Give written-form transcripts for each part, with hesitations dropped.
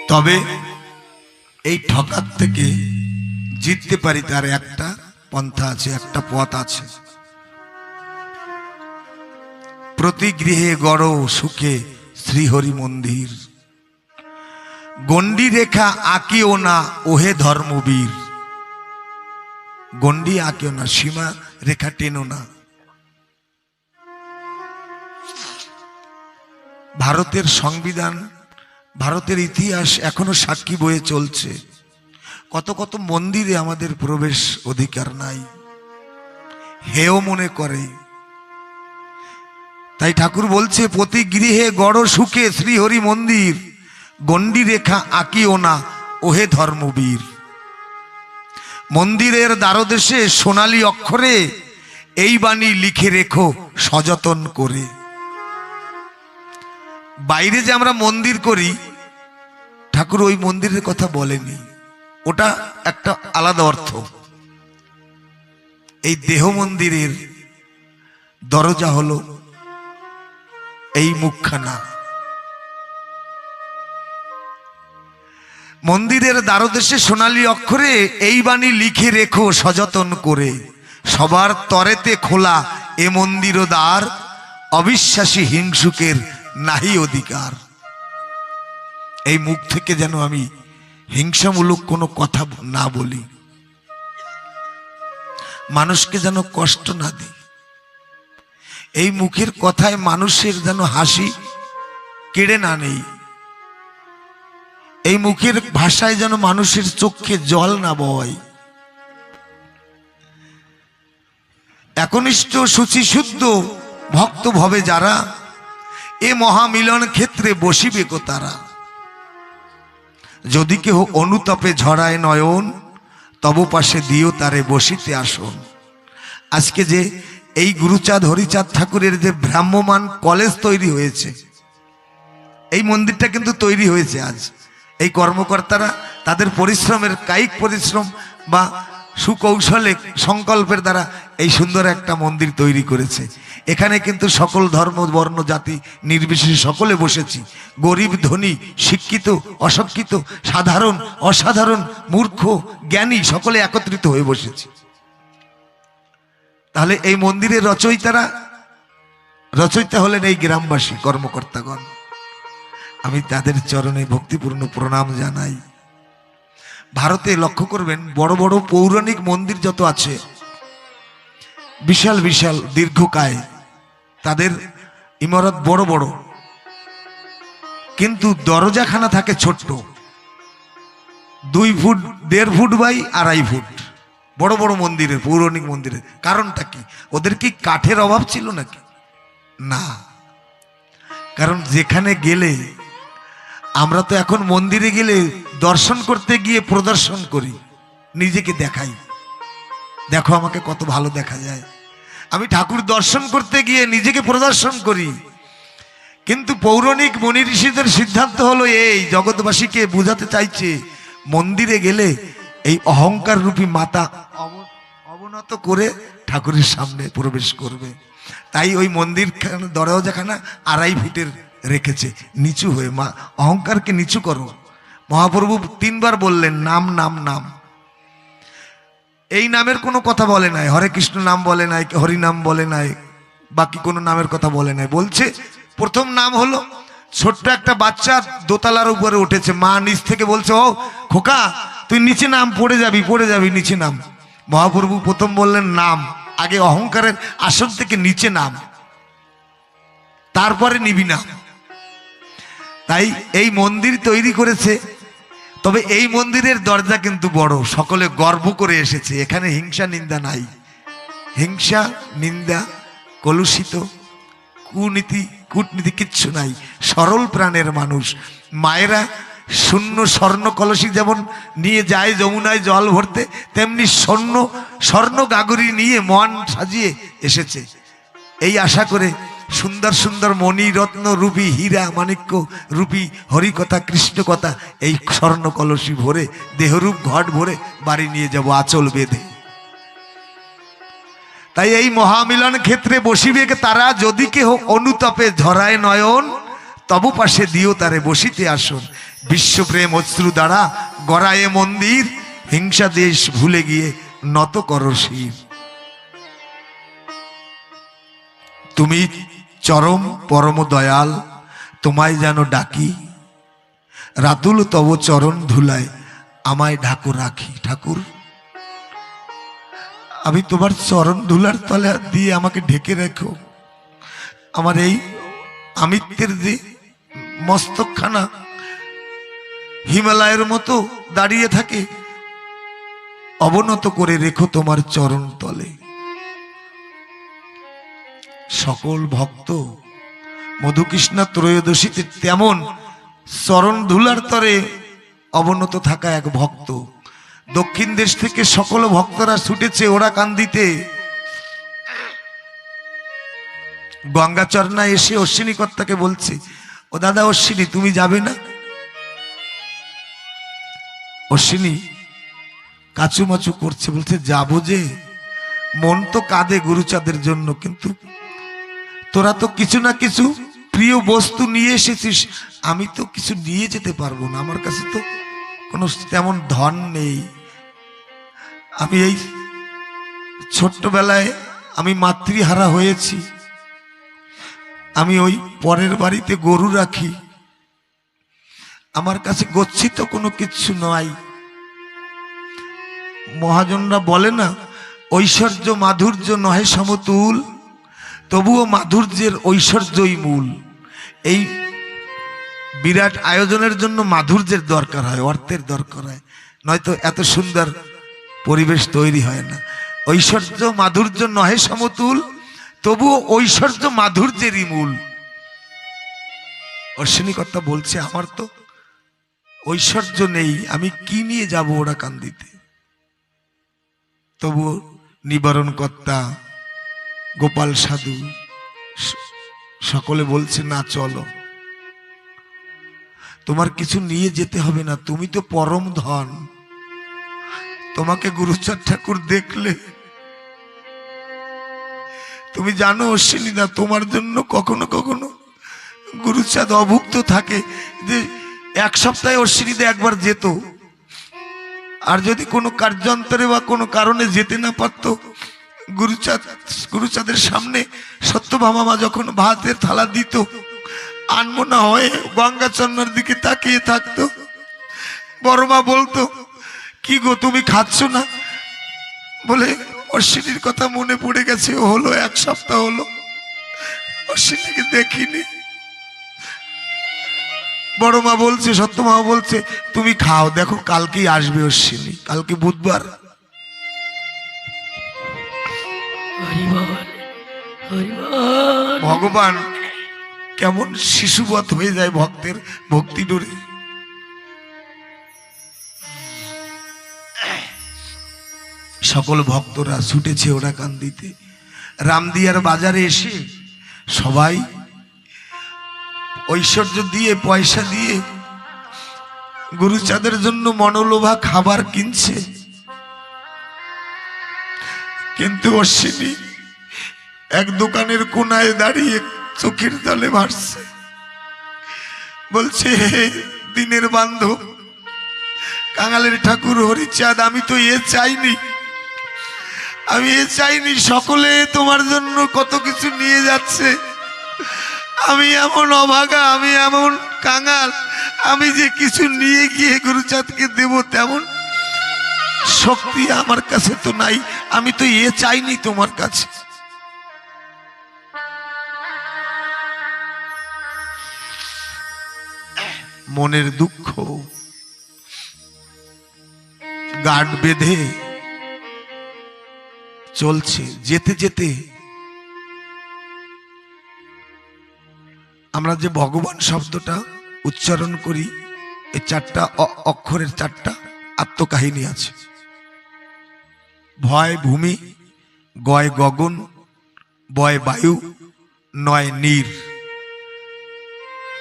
তবে এই ঠকার থেকে জিততে পারি তার একটা পন্থা আছে, একটা পথ আছে। প্রতি গৃহে গড় সুখে শ্রীহরি মন্দির, গণ্ডি রেখা আঁকিও না ওহে ধর্মবীর। গণ্ডি আঁকিও না, সীমা রেখা টেনো না। ভারতের সংবিধান, ভারতের ইতিহাস এখনো সাক্ষী বয়ে চলছে। কত কত মন্দিরে আমাদের প্রবেশ অধিকার নাই, হেও মনে করে। তাই ঠাকুর বলছে প্রতি গৃহে গড় সুখে শ্রীহরি মন্দির, গণ্ডি রেখা আঁকিও না ওহে ধর্মবীর। মন্দিরের দ্বারদেশে সোনালী অক্ষরে এই বাণী লিখে রেখো সযতন করে। বাইরে যে আমরা মন্দির করি, ঠাকুর ওই মন্দিরের কথা বলেনি, ওটা একটা আলাদা অর্থ। এই দেহ মন্দিরের দরজা হলো এই মুখখানা। মন্দিরের দ্বারদেশে সোনালী অক্ষরে এই বাণী লিখে রেখো সযতন করে। সবার তরেতে খোলা এ মন্দির দ্বার, অবিশ্বাসী হিংসুকের নাহি অধিকার। এই মুখ থেকে যেন আমি হিংসামূলক কোনো কথা না বলি, মানুষকে যেন কষ্ট না দিই। এই মুখের কথায় মানুষের যেন হাসি কেড়ে না নেই। এই মুখের ভাষায় যেন মানুষের চোখে জল না বয়। একনিষ্ঠ শুচিশুদ্ধ ভক্ত ভবে যারা, এ মহামিলন ক্ষেত্রে বসিবে গো তারা। যদি কেহ অনুতাপে ঝরায় নয়ন, তব পাশে দিও তারে বসিতে আসন। আজকে যে এই গুরুচাঁদ হরিচাঁদ ঠাকুরের যে ভ্রাম্যমান কলেজ তৈরি হয়েছে, এই মন্দিরটা কিন্তু তৈরি হয়েছে আজ। এই কর্মকর্তারা তাদের পরিশ্রমের, কায়িক পরিশ্রম বা সুকৌশলে সংকল্পের দ্বারা এই সুন্দর একটা মন্দির তৈরি করেছে। এখানে কিন্তু সকল ধর্ম বর্ণ জাতি নির্বিশেষে সকলে বসেছি। গরিব ধনী, শিক্ষিত অশিক্ষিত, সাধারণ অসাধারণ, মূর্খ জ্ঞানী, সকলে একত্রিত হয়ে বসেছি। তাহলে এই মন্দিরের রচয়িতা হলেন এই গ্রামবাসী কর্মকর্তাগণ। আমি তাদের চরণে ভক্তিপূর্ণ প্রণাম জানাই। ভারতে লক্ষ্য করবেন বড় বড় পৌরাণিক মন্দির যত আছে, বিশাল বিশাল দীর্ঘকায়, তাদের ইমারত বড় বড়, কিন্তু দরজাখানা থাকে ছোট্ট, 2 ফুট 1.5 ফুট বাই 2.5 ফুট। বড় বড় মন্দিরের, পৌরাণিক মন্দিরের কারণটা কি? ওদের কি কাঠের অভাব ছিল নাকি? না, কারণ যেখানে গেলে, আমরা তো এখন মন্দিরে গেলে দর্শন করতে গিয়ে প্রদর্শন করি, নিজেকে দেখাই, দেখো আমাকে কত ভালো দেখা যায়। আমি ঠাকুর দর্শন করতে গিয়ে নিজেকে প্রদর্শন করি। কিন্তু পৌরাণিক মুনি ঋষিদের সিদ্ধান্ত হলো এই, জগৎবাসীকে বোঝাতে চাইছে মন্দিরে গেলে এই অহংকার রূপী মাতা অবনত করে ঠাকুরের সামনে প্রবেশ করবে। তাই ওই মন্দির দরজাখানা 2.5 ফুটের রেখেছে, নিচু হয়ে। মা অহংকারকে নিচু করো। মহাপ্রভু 3 বার বললেন নাম নাম নাম। এই নামের কোনো কথা বলে নাই, হরে কৃষ্ণ নাম বলে নাই, হরি নাম বলে নাই, বাকি কোনো নামের কথা বলে নাই। বলছে প্রথম নাম হলো, ছোট্ট একটা বাচ্চা দোতলার উপরে উঠেছে, মা নিচ থেকে বলছে ও খোকা তুই নিচে নাম, পড়ে যাবি নিচে নাম। মহাপ্রভু প্রথম বললেন নাম, আগে অহংকারের আসন থেকে নিচে নাম, তারপরে নিবি নাম। তাই এই মন্দির তৈরি করেছে। তবে এই মন্দিরের দরজা কিন্তু বড়, সকলে গর্ব করে এসেছে। এখানে হিংসা নিন্দা নাই, হিংসা নিন্দা কলুষিত কূটনীতি কিচ্ছু নাই। সরল প্রাণের মানুষ। মায়েরা শূন্য স্বর্ণ কলসি যেমন নিয়ে যায় যমুনায় জল ভরতে, তেমনি স্বর্ণ গাগরি নিয়ে মন সাজিয়ে এসেছে। এই আশা করে সুন্দর সুন্দর মণি রত্ন রূপী হীরা মাণিক্য রূপী হরিকথা কৃষ্ণ কথা এই স্বর্ণ কলসি ভরে, দেহরূপ ঘট ভরে বাড়ি নিয়ে যাব আঁচল বেঁধে। তাই এই মহামিলন ক্ষেত্রে বসিবে তারা, যদি কেহ অনুতাপে ঝরায় নয়ন, তব পাশে দিও তারে বসিতে আসন। বিশ্বপ্রেম অশ্রু দ্বারা গড়ায়ে মন্দির, হিংসা দেশ ভুলে গিয়ে নত করো শির। তুমি চরম পরম দয়াল, তোমায় যেন ডাকি, রাতুল তব চরণ ধুলায় আমায় ঢাকো রাখি। ঠাকুর, আমি তোমার চরণ ধুলার তলে দিয়ে আমাকে ঢেকে রেখো। আমার এই আমিত্বের যে মস্তকখানা হিমালয়ের মতো দাঁড়িয়ে থাকে, অবনত করে রেখো তোমার চরণ তলে। সকল ভক্ত মধুকৃষ্ণা ত্রয়োদশীতে তেমন চরণ ধুলার তরে অবনত থাকা এক ভক্ত। দক্ষিণ দেশ থেকে সকল ভক্তরা ছুটেছে ওরা কান্দিতে। গঙ্গাচরণা এসে অশ্বিনী কর্তাকে বলছে, ও দাদা অশ্বিনী, তুমি যাবে না? অশ্বিনী কাচুমাচু করছে, বলছে যাবো যে, মন তো কাঁদে গুরুচাঁদের জন্য, কিন্তু তোরা তো কিছু না কিছু প্রিয় বস্তু নিয়ে এসেছিস, আমি তো কিছু নিয়ে যেতে পারবো না, আমার কাছে তো কোনো তেমন ধন নেই। আমি এই ছোট্টবেলায় আমি মাতৃহারা হয়েছি, আমি ওই পরের বাড়িতে গরু রাখি, আমার কাছে গচ্ছিত কোনো কিছু নয়। মহাজনরা বলে না, ঐশ্বর্য মাধুর্য নহে সমতুল, তবুও মাধুর্যের ঐশ্বর্যই মূল। এই বিরাট আয়োজনের জন্য মাধুর্যের দরকার হয়, অর্থের দরকার হয়, নয়তো এত সুন্দর পরিবেশ তৈরি হয় না। ঐশ্বর্য মাধুর্য নহে সমতুল, তবুও ঐশ্বর্য মাধুর্যেরই মূল। অশ্বিনী কর্তা বলছে, আমার তো ঐশ্বর্য নেই, আমি কি নিয়ে যাব ওরা কান্দিতে। তবুও নিবারণ কর্তা, গোপাল সাধু সকলে বলছে, না চলো, তোমার কিছু নিয়ে যেতে হবে না, তুমি তো পরম ধন। তোমাকে গুরুচাঁদ ঠাকুর দেখলে, তুমি জানো অশ্বিনী না, তোমার জন্য কখনো কখনো গুরুচাঁদ অভুক্ত থাকে, যে এক সপ্তাহে অশ্বিনীতে একবার যেত, আর যদি কোনো কার্যান্তরে বা কোনো কারণে যেতে না পারতো, গুরুচাঁদের সামনে সত্যভামা যখন ভাতের থালা দিত, আনমনা হয়ে গঙ্গাচরণের দিকে তাকিয়ে থাকতো। বড়মা বলতো, কি গো তুমি খাচ্ছ না? বলে অশ্বিনীর কথা মনে পড়ে গেছে, হলো এক সপ্তাহ হলো অশ্বিনীকে দেখিনি। বড়মা বলছে, সত্যমা বলছে, তুমি খাও, দেখো কালকেই আসবে অশ্বিনী, কালকে বুধবার। ভগবান কেমন শিশুবৎ হয়ে যায় ভক্তের ভক্তি ডোরে। সকল ভক্তরা ছুটেছে ওরা কান্দিতে। রামদিয়ার বাজারে এসে সবাই ঐশ্বর্য দিয়ে, পয়সা দিয়ে গুরুচাঁদের জন্য মনোলোভা খাবার কিনছে, কিন্তু অশ্বিনী এক দোকানের কোনায় দাঁড়িয়ে চোখের জলে ভাসছে, বলছে, হে দিনের বান্ধব কাঙালের ঠাকুর হরিচাঁদ, আমি তো এ চাইনি, আমি এ চাইনি, সকলে তোমার জন্য কত কিছু নিয়ে যাচ্ছে, আমি এমন অভাগা, আমি এমন কাঙাল, আমি যে কিছু নিয়ে গিয়ে গুরুচাঁদকে দেব তেমন শক্তি আমার কাছে তো নাই, আমি তো এ চাইনি তোমার কাছে। মনের দুঃখ গাঁট বেঁধে চলছে। যেতে যেতে আমরা যে ভগবান শব্দটা উচ্চারণ করি, এই চারটা অক্ষরের চারটা আত্মকাহিনী আছে। ভয় ভূমি, গয় গগন, বয় বায়ু, নয় নীর।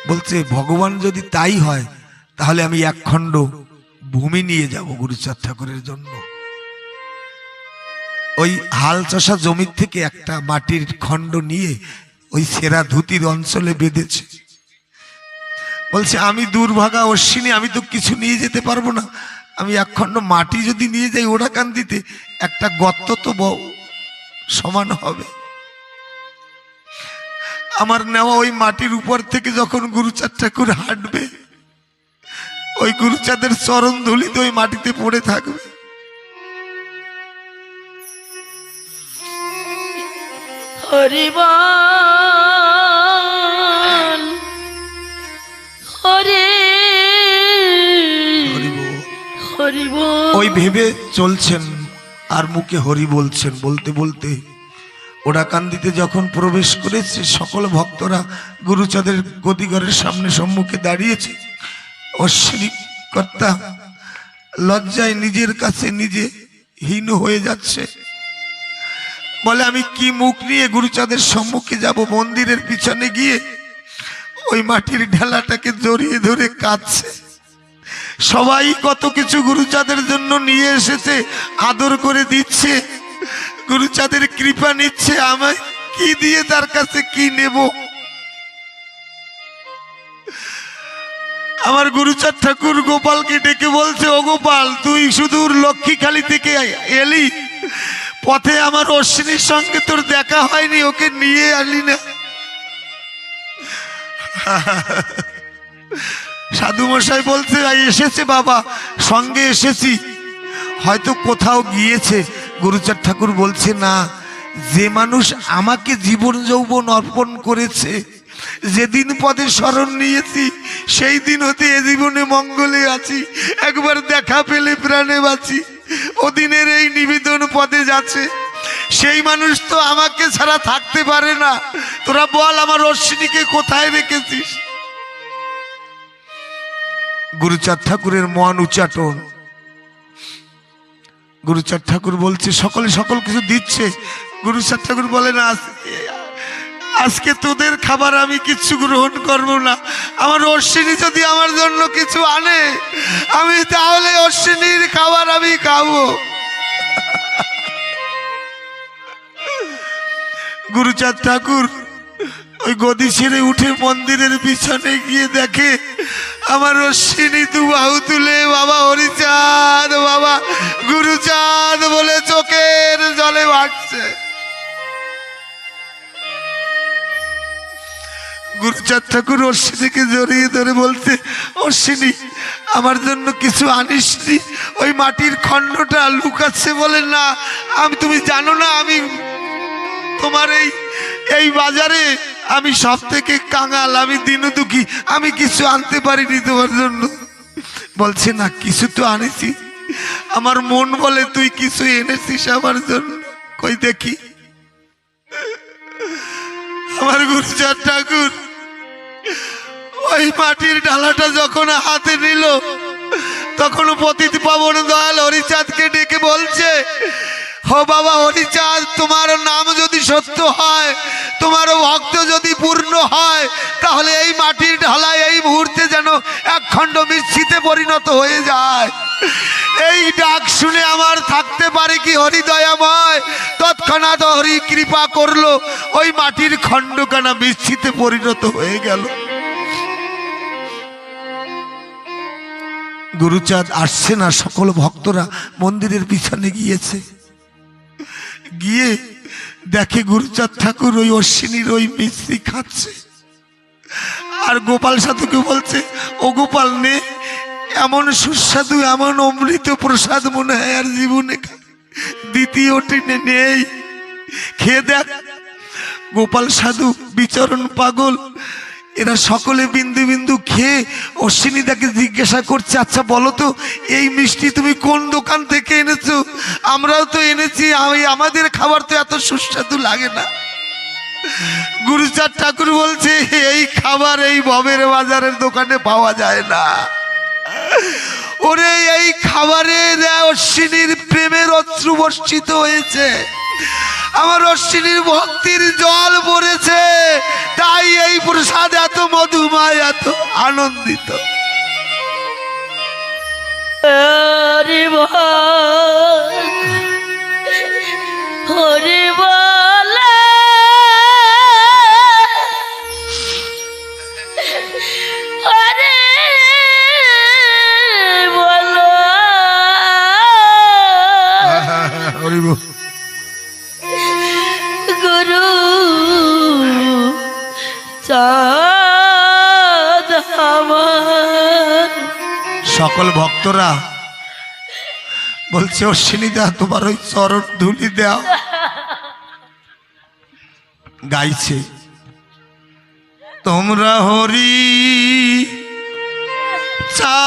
বলছে ভগবান যদি তাই হয়, তাহলে আমি এক খণ্ড ভূমি নিয়ে যাব গুরুচাঁদ ঠাকুরের জন্য। ওই হাল চষা জমির থেকে একটা মাটির খণ্ড নিয়ে ওই সেরা ধুতির অঞ্চলে বেঁধেছে। বলছে আমি দুর্ভাগা অশ্বিনী, আমি তো কিছু নিয়ে যেতে পারবো না। আমি একখণ্ড মাটি যদি নিয়ে যাই ওড়াকান্দিতে, একটা গর্ত তো সমান হবে। আমার নেওয়া ওই মাটির উপর থেকে যখন গুরুচাঁদ ঠাকুর হাঁটবে, ওই গুরুচাঁদের চরণ ধুলিতে ওই মাটিতে পড়ে থাকবে। হরিবল হরি হরিবল। ওই ভেবে চলছেন আর মুখে হরি বলছেন। বলতে বলতে ওড়াকান্দিতে যখন প্রবেশ করেছে, সকল ভক্তরা গুরুচাঁদের গদিঘরের সামনে সম্মুখে দাঁড়িয়েছে। অশ্বিনী কর্তা লজ্জায় নিজের কাছে নিজে হীন হয়ে যাচ্ছে। বলে আমি কি মুখ নিয়ে গুরুচাঁদের সম্মুখে যাব? মন্দিরের পিছনে গিয়ে ওই মাটির ঢেলাটাকে জড়িয়ে ধরে কাঁদছে। সবাই কত কিছু গুরুচাঁদের জন্য নিয়ে এসেছে, আদর করে দিচ্ছে, গুরুচাঁদের কৃপা নিচ্ছে। আমায় কি দিয়ে তার কাছে কি নেব? আমার গুরুচাঁদ ঠাকুর গোপালকে ডেকে বলছে, ও গোপাল, তুই সুদূর লক্ষ্মীখালি থেকে এলি, পথে আমার অশ্বিনীর সঙ্গে তোর দেখা হয়নি, ওকে নিয়ে আলি না? সাধু মশাই বলছে, এসেছে বাবা, সঙ্গে এসেছি, হয়তো কোথাও গিয়েছে। গুরুচাঁদ ঠাকুর বলছে, না, যে মানুষ আমাকে জীবন যৌবন অর্পণ করেছে, যেদিন পদে শরণ নিয়েছি, সেই দিন হতে এ জীবনে মঙ্গলে আছি, একবার দেখা পেলে প্রাণে বাঁচি, ওদিনের এই নিবেদন পদে যাচ্ছে। সেই মানুষ তো আমাকে ছাড়া থাকতে পারে না। তোরা বল, আমার অশ্বিনীকে কোথায় রেখেছিস? গুরুচাঁদ ঠাকুরের মন উচ্চাটন। গুরুচাঁদ ঠাকুর বলছে, সকলে সকল কিছু দিচ্ছে। গুরুচাঁদ ঠাকুর বলেন, আজকে তোদের খাবার আমি কিছু গ্রহণ করব না। আমার অশ্বিনী যদি আমার জন্য কিছু আনে, আমি তাহলে অশ্বিনীর খাবার আমি খাবো। গুরুচাঁদ ঠাকুর ওই গদি ছেড়ে উঠে মন্দিরের পিছনে গিয়ে দেখে আমার অশ্বিনী দু বাহু তুলে বাবা হরিচাঁদ, বাবা গুরুচাঁদ বলে চোখের জলে ভাসছে। গুরুচাঁদ ঠাকুর অশ্বিনীকে জড়িয়ে ধরে বলতে, অশ্বিনী, আমার জন্য কিছু আনিসনি? ওই মাটির খণ্ডটা লুকাচ্ছে। বলে, না, তুমি জানো না, আমি তোমার এই বাজারে আমি সব থেকে কাঙাল, আমি দিনদুখী, আমি কিছু আনতে পারিনি তোমার জন্য। বলছে, না, কিছু তো আনেছি। আমার মন বলে তুই কিছু এনেছিস আমার জন্য, কই দেখি। আমার গুরুচাঁদ ঠাকুর ওই মাটির ডালাটা যখন হাতে নিল, তখন পতিত পাবন দয়াল হরিচাঁদকে ডেকে বলছে, হো বাবা হরিচাঁদ, তোমার নাম যদি সত্য হয়, তোমার ভক্ত যদি পূর্ণ হয়, তাহলে এই মাটির ঢালাই এই মুহূর্তে যেন একখণ্ড মিশ্রিতে পরিণত হয়ে যায়। এই ডাক শুনে আমার থাকতে পারে কি হরিদয়াময়? তৎক্ষণাৎ হরি কৃপা করলো, ওই মাটির খণ্ডখানা মিশ্রিতে পরিণত হয়ে গেল। গুরুচাঁদ আসছে না, সকল ভক্তরা মন্দিরের পিছনে গিয়েছে। গিয়ে দেখে গুরুচাঁদ ঠাকুর ওই অশ্বিনীর ওই মিশ্রি খাচ্ছে। আর গোপাল সাধুকে বলছে, ও গোপাল, নে, এমন সুস্বাদু, এমন অমৃত প্রসাদ মনে হয় আর জীবনে দ্বিতীয়টি নেই, খেয়ে দেখ। গোপাল সাধু, বিচরণ পাগল, এরা সকলে বিন্দু বিন্দু খেয়ে অশ্বিনী তাকে জিজ্ঞাসা করছে, আচ্ছা বলো তো, এই মিষ্টি তুমি কোন দোকান থেকে এনেছো? আমরাও তো এনেছি, আমাদের খাবার তো এত সুস্বাদু লাগে না। গুরুচাঁদ ঠাকুর বলছে, এই খাবার এই ভবের বাজারের দোকানে পাওয়া যায় না। ওরে, এই খাবারে অশ্বিনীর প্রেমের অশ্রু বর্ষিত হয়েছে, আমার অশ্বিনীর ভক্তির জল পড়েছে, তাই এই প্রসাদ এত মধুময়, এত আনন্দিত। আরে চাঁদ আমার। সকল ভক্তরা বলছে অশ্বিনীদা তোমার ওই চরণ ধুলি দাও, গাইছে তোমরা হরি চা